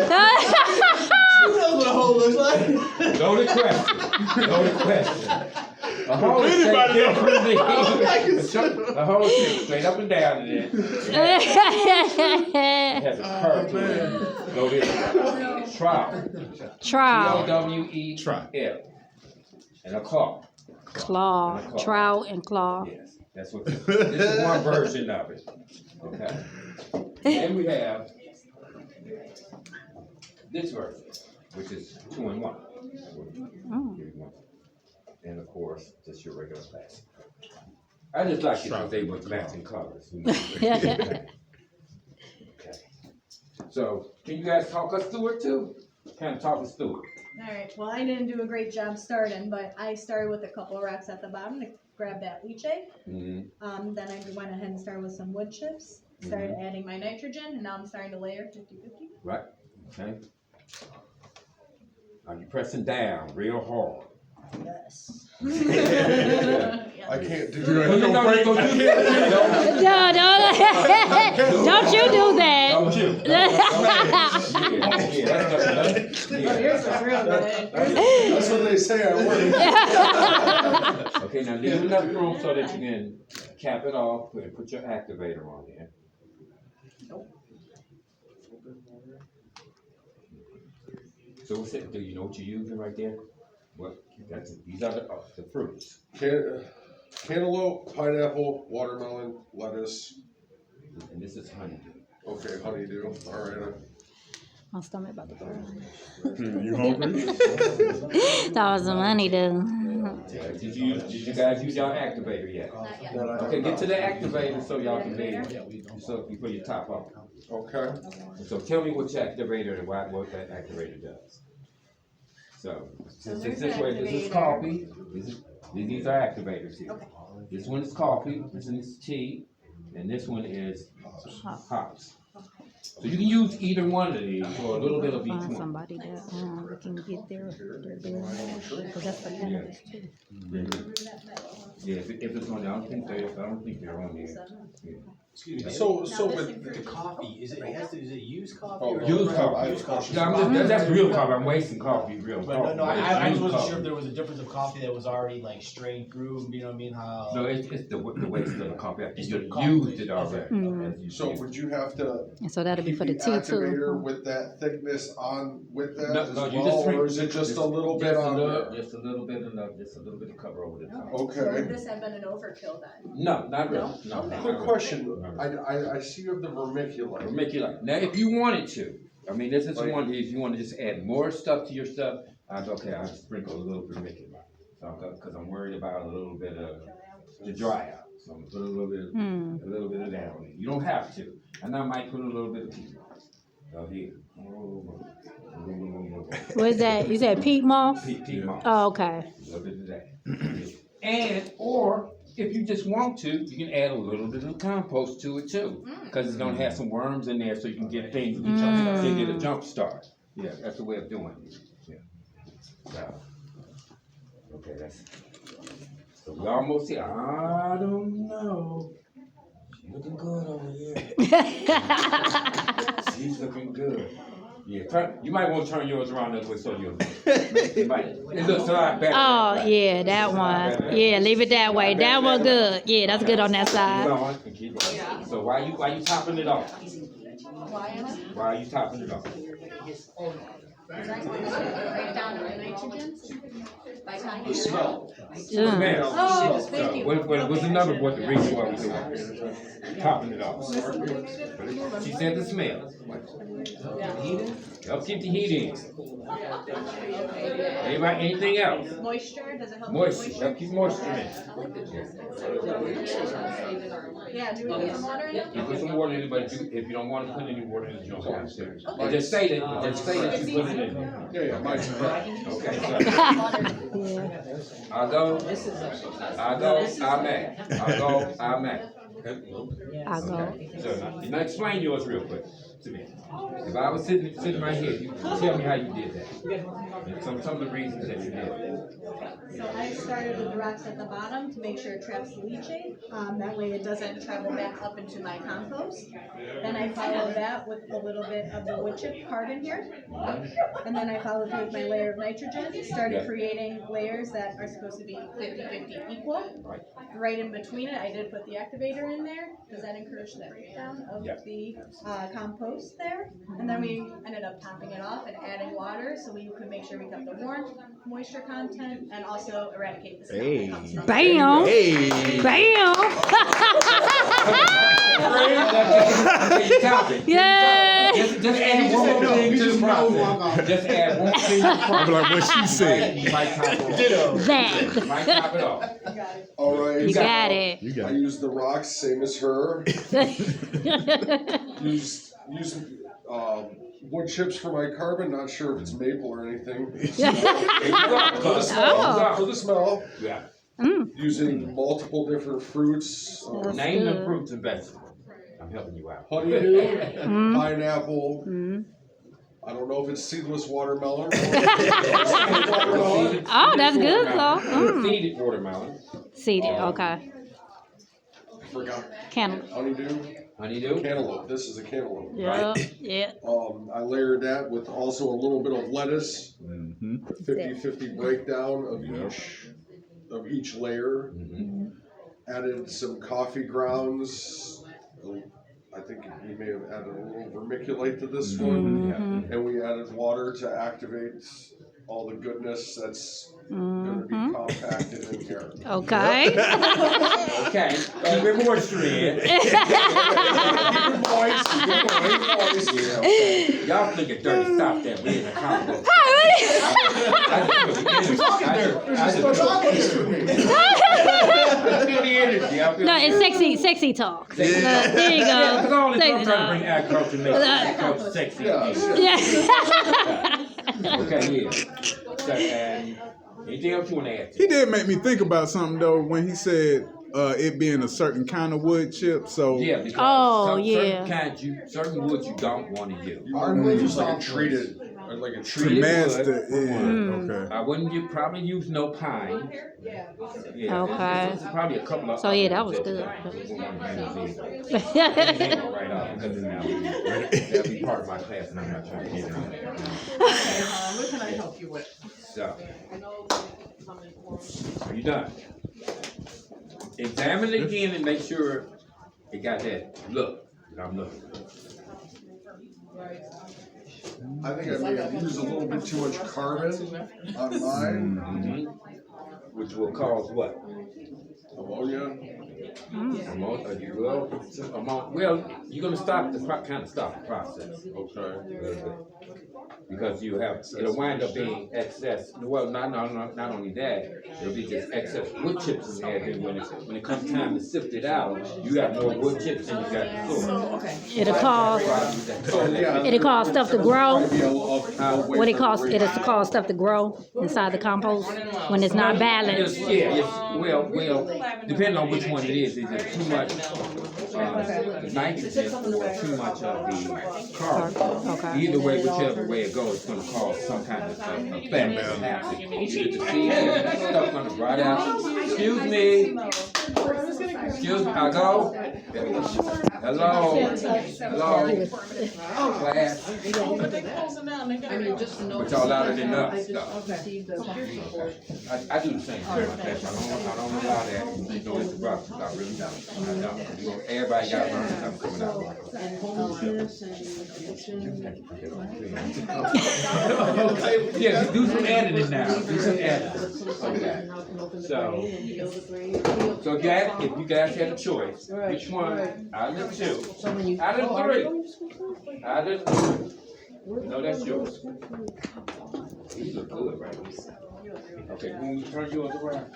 knows what a hole looks like. Loaded question. Loaded question. A hole is Anybody shaped else? differently. I can see it. A hole is shaped straight up and down in it. It has a curve to it. Loaded trowel. Trowel. T-O-W-E-L. And a claw. Claw. Trowel and claw. Yes, that's what this is one version of it. Okay. Then we have this version, which is 2-in-1. Oh. And of course, just your regular plastic. I just like it because they were matching colors. Okay. So, can you guys talk us through it too? Kind of talk us through it. Alright, well, I didn't do a great job starting, but I started with a couple of rocks at the bottom to grab that leachate. Mm-hmm. Then I went ahead and started with some wood chips, started adding my nitrogen, and now I'm starting to layer 50-50. Right. Okay. Are you pressing down real hard? Yes. I can't do No, it. you don't do that. No, don't you do that. Don't you? Oh, yours was real good. That's what they say at work. Okay, now leave enough room so that you can cap it off and put your activator on there. So what's it? Do you know what you're using right there? What? These are the fruits. Cantaloupe, pineapple, watermelon, lettuce. And this is honeydew. Okay, honeydew. All right. My stomach about to go. You hungry? That was some honeydew. Did you guys use y'all activator yet? Not yet. Okay, get to the activator so y'all can be, so before you top off. Okay. So tell me which activator and what that activator does. So, since there's this way, this is activator. coffee, these are activators here. Okay. This one is coffee, this one is tea, and this one is hops. So you can use either one of these for a little bit of each Find one. somebody that we can get their bill. Because that's the cannabis too. Yeah, if it's on there, I don't think they're on there. Yeah. Excuse me. So With with the coffee, is it used coffee? Oh, or- Used coffee. Used coffee. Yeah, that's real coffee. I'm wasting coffee, real But coffee. no, I Used just wasn't coffee. sure if there was a difference of coffee that was already like strained through, you know what I mean, how. No, it's the waste of the coffee. After It's you the coffee used waste. it already. Mm. As you so did. would you have to And so that'll be keep for the the tea activator too. with that thickness on with that No, as no, you well, just or is it just a little bit on there? Just a little bit enough, just a little bit of cover over the top. So would Okay. this have been an overkill then? No, not really. No, Okay. not Quick really. question. Not I, really. I see you have the vermiculite. It'll make you like, now if you wanted to, I mean, this is Like- one, if you want to just add more stuff to your stuff, I'll sprinkle a little bit of it. So, cause I'm worried about a little bit of the dry out. So I'm gonna put a little bit of that on it. You don't have to. And I might put a little bit of peat moss. Oh, here. What's that? You said peat moss? Peat moss. Oh, okay. A little bit of that. And, or if you just want to, you can add a little bit of compost to it too. Cause it's gonna have some worms in there so you can get things, you can get a jump start. Yeah, that's the way of doing it. Yeah. So, okay, so we almost here. I don't know. She's looking good over here. She's looking good. Yeah, you might want to turn yours around that way so you might. It looks a lot better. Oh, Right. yeah, that one. Yeah, leave it that way. That one good. Yeah, that's good on that Keep side. going and keep going. So why you topping it off? Why am I? Why are you topping it off? Because I'm going to break down the nitrogen by time you Smell. Mm. Man, Oh, thank you. what's the number? What the reason why we doing? Topping it off. She said the smell. Help keep the heat in. Anybody, anything else? Moisture, does it help? Moisture. With Help keep moisture in. Yeah, do we put some water in it? You put some water in it, but if you don't want to put any water in it, you don't have to. And just say that you put it in. Yeah, mine's correct. Okay, so Yeah. I'll go, I'm at. I'll go. So now explain yours real quick. to me. If I was sitting right here, you tell me how you did that. And some of the reasons that you did it. So I started with the rocks at the bottom to make sure it traps leaching. That way it doesn't travel back up into my compost. Then I followed that with a little bit of the wood chip carbon here. And then I followed through with my layer of nitrogen, started creating layers that are supposed to be 50-50 equal. Right in between it, I did put the activator in there, because that encouraged the breakdown of the compost there. And then we ended up topping it off and adding water, so we could make sure we kept the warmth, moisture content, and also eradicate the smell that comes from it. Bam! Hey. Bam! Yay! Just add one more thing to the process. Just add one thing to the process. I'm like what she said. You might top it off. That. You might top it off. All right. You got it. You I got it. use the rocks, same as her. Use wood chips for my carbon. Not sure if it's maple or anything. For the smell. Oh. For the smell. Yeah. Using multiple different fruits. That's Name the good. fruits and vegetables. I'm helping you out. Honeydew, pineapple. I don't know if it's seedless watermelon. Watermelon. Oh, that's good, though. Seeded watermelon. Seeded, okay. Forgot. Cantaloupe. Honeydew. Cantaloupe. This is a cantaloupe. Yeah, yeah. I layered that with also a little bit of lettuce. 50-50 breakdown of each layer. Added some coffee grounds. I think we may have added a little vermiculite to this one. And we added water to activate all the goodness that's going to be compacted in here. Okay. Okay. Keep it moisture in. Y'all think it's dirty. Stop that. We in the combo. I feel the energy. I feel No, the it's sexy talk. There you Yeah, because all go. this Sexy I'm trying to talk. bring agriculture and make agriculture sexy. Yeah. Okay, yeah. So, and anything else you want to add to? He did make me think about something though when he said it being a certain kind of wood chip. So Yeah, because Oh, certain kinds certain woods you don't want to use. You might want to use like a treated to Treated master, wood, for one. okay. I wouldn't probably use no pine. Yeah, Okay. There's probably a couple of. So, yeah, that was others good. that we won't use either. They go right off because that'll be part of my class, and I'm not trying to get it. What can I help you with? So, are you done? Examine it again and make sure it got that look that I'm looking for. I think I may have used a little bit too much carbon on mine. Which will cause what? Ammonia. Well, you're gonna stop kind of stop the process. Okay. Because it'll wind up being excess. Well, not only that, it'll be just excess wood chips in there. Then when it comes time to sift it out, you got more wood chips than you got the soil. Okay. It'll cause stuff to grow. What it costs, it'll cause stuff to grow inside the compost when it's not balanced. Well, depending on which one it is it too much nitrogen or too much of the carbon? Okay. Either way, whichever way it goes, it's going to cause some kind of effect that happens. Either the seeds and stuff going to rot out. Excuse me. I'll go. Hello. Class. I mean, just to know. But y'all louder than us. Okay. I do the same thing in my class. I don't allow that. You know, it's a process. I really don't. I don't. You know, everybody got to learn something coming out. And homelessness and Yeah, do some editing now. Do some editing. Okay. So if you guys had a choice, which one? Out of the two. Out of the three. Out of the three. No, that's yours. These look good, right? Okay, when we turn yours around.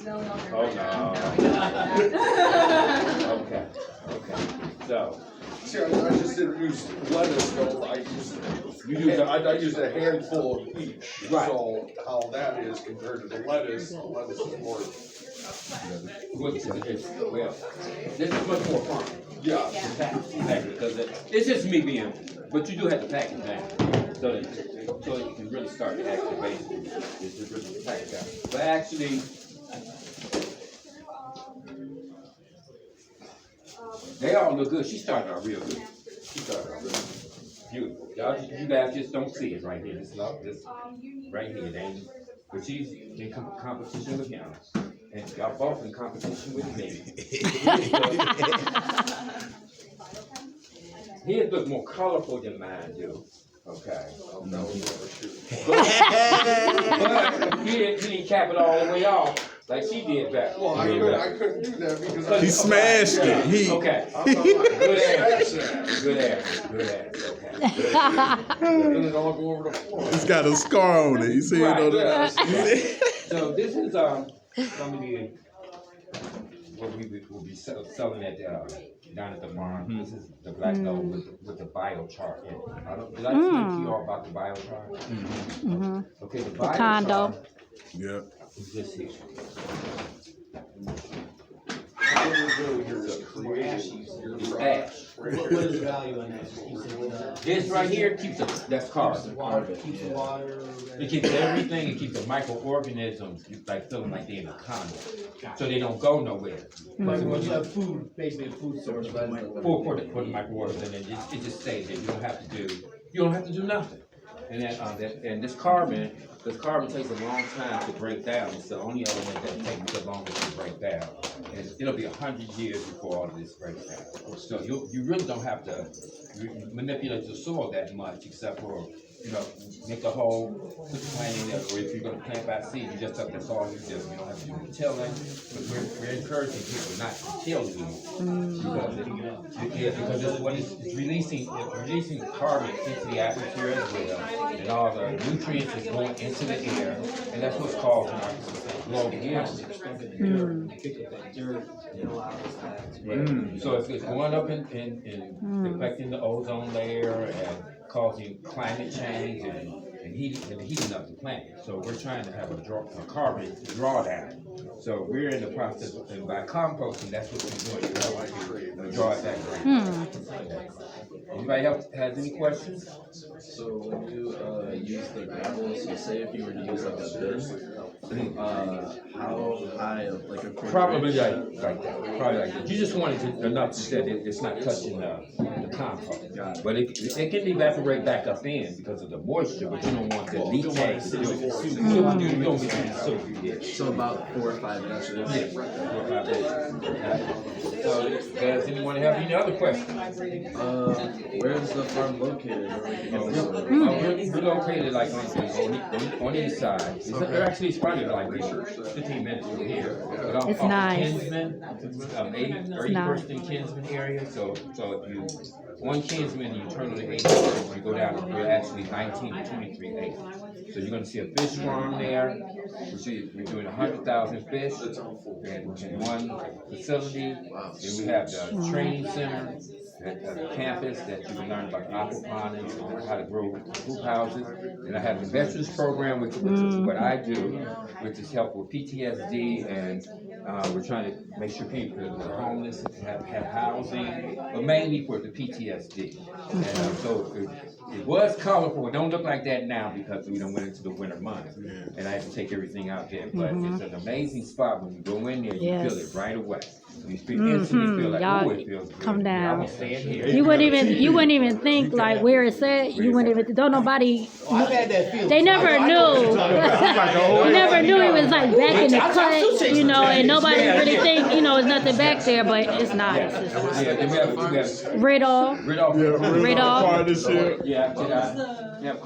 Oh, no. Okay. So. See, I just didn't use lettuce though. I used a handful of each. Right. So how that is compared to the lettuce is more Well, this is much more fun. Yeah. Because it's just me being, but you do have to pack it down. So you can really start the activation. It's just really pack it down. But actually, they all look good. She started out real good. She started out real beautiful. You guys just don't see it right here. This right here, it ain't. But she's in competition with him. And y'all both in competition with me. His look more colorful than mine do. Okay. That was overshoot. But he didn't cap it all the way off like she did back. Well, I couldn't do that because He smashed it. He Okay. I'm not like, Good smash ass. that. Good ass. Good ass. Okay. And it all go over the floor. it's got a scar on it. You see it on Right, the So this is some of the what we will be selling at down at the farm. This is the black gold with the biochar in it. Did I explain to you all about the biochar? Okay, the biochar condo. Yeah. is this here. What we're doing here is creating your Ash. What is the value in that? This right here keeps that's carbon. Water, keeps the water. It keeps everything. It keeps the microorganisms like feeling like they're in a condo, so they don't go nowhere. But when It's you a food, basically a food source, but for the microorganisms, and then it just stays there. You don't have to do nothing. And and this carbon takes a long time to break down. It's the only element that takes the longest to break down. And it'll be 100 years before all of this breaks down. So you really don't have to manipulate the soil that much, except for make a hole, put the plant in there, or if you're going to plant by seed, you just have that's all you do. You don't have to do tilling. But we're encouraging people not to till because it's what it's releasing carbon into the atmosphere as well, and all the nutrients is going into the air, and that's what's called global warming. So if it's going up and affecting the ozone layer and causing climate change and heating up the planet. So we're trying to have a carbon drawdown. So we're in the process, and by composting, that's what we're doing. We're draw it back. Anybody else has any questions? So when you use the gravel, so say if you were to use like a this, how high of like a quarter Probably inch? like that. Probably like that. You just want it enough that it's not touching the compost. But it can evaporate back up in because of the moisture, but you don't want the leachate to do it. You don't get any soup you get. So about 4 or 5 inches. Yeah. So does anyone have any other questions? Where is the farm located? We're located like on the east side. Actually, it's probably like 15 minutes from here. But It's off nice. Kinsman, 31st and Kinsman area. So if you one Kinsman and you turn on the 8th, you go down, we're actually 19 to 23 acres. So you're gonna see a fish farm there. We're doing 100,000 fish in one facility. Then we have the training center at the campus that you can learn about aquaponics and how to grow hoop houses. And I have the veterans program, which is what I do, which is help with PTSD, and we're trying to make sure people who are homeless have housing, but mainly for the PTSD. And so it was colorful. It don't look like that now because we done went into the winter months, and I had to take everything out there. But it's an amazing spot. When you go in there, you feel it right away. You instantly feel like, Y'all oh, it feels good. come down. I'm gonna stay in here. You wouldn't even think like where it's at. You wouldn't even don't nobody. I've had that feeling. They never knew. They never knew it was like back in the cut, and nobody really think it's nothing back there, but it's nice. It's nice. Yeah, then we have Ridolph. Ridolph. Partnership. Yeah,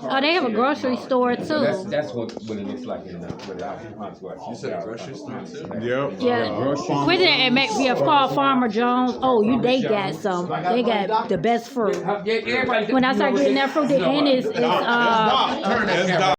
Oh, they have a grocery store too. That's what it looks like in the You said a grocery store too? Yep. Yeah. Quit it and make me call Farmer Jones. Oh, they got some. They got the best fruit. When I start getting that fruit, and it's That's